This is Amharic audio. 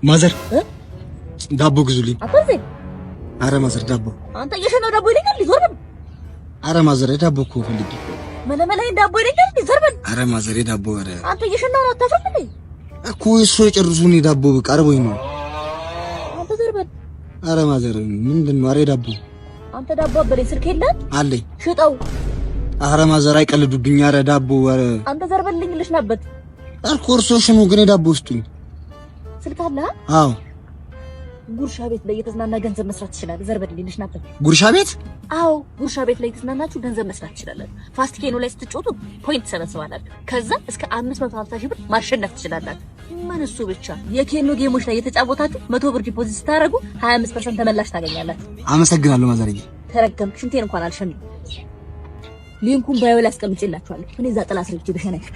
ማዘር ዳቦ ግዙልኝ። አፈርዘኝ። አረ ማዘር ዳቦ። አንተ እየሸናው ዳቦ ይለኛል ሊዞር። አረ ማዘር ዳቦ እኮ ፈልጊ። መለመላይ ዳቦ ይለኛል ሊዞር። አረ ማዘር ዳቦ። አረ አንተ እየሸናው ነው አታፈርልኝ እኮ እሱ የጨርሱኝ ዳቦ በቃ አርቦኝ ነው። አንተ ዘርበል። አረ ማዘር ምንድነው? አረ ዳቦ። አንተ ዳቦ አበለኝ። ስልክ የለም አለኝ። ሽጠው። አረ ማዘር አይቀልዱብኝ። አረ ዳቦ። አረ አንተ ዘርበልኝ ልሽናበት። አልኮርሶሽ ነው ግን ዳቦ ውስጡኝ። ስልክ አለ? አዎ። ጉርሻ ቤት ላይ የተዝናና ገንዘብ መስራት ትችላለህ። ዘርበልኝ ልሽናበት። ጉርሻ ቤት? አዎ፣ ጉርሻ ቤት ላይ የተዝናናችሁ ገንዘብ መስራት ትችላለህ። ፋስት ኬኖ ላይ ስትጮቱ ፖይንት ሰበስባላችሁ። ከዛ እስከ 550 ሺህ ብር ማሸነፍ ትችላላችሁ። ምን እሱ ብቻ የኬኖ ጌሞች ላይ የተጫወታችሁ 100 ብር ዲፖዚት ስታደርጉ 25% ተመላሽ ታገኛላችሁ። አመሰግናለሁ ማዘርዬ። ተረገምክ። ሽንቴን እንኳን አልሸንም። ሊንኩን ባዮ ላይ አስቀምጬላችኋለሁ። እኔ እዛ ጥላ ስርጭ በሸነሽ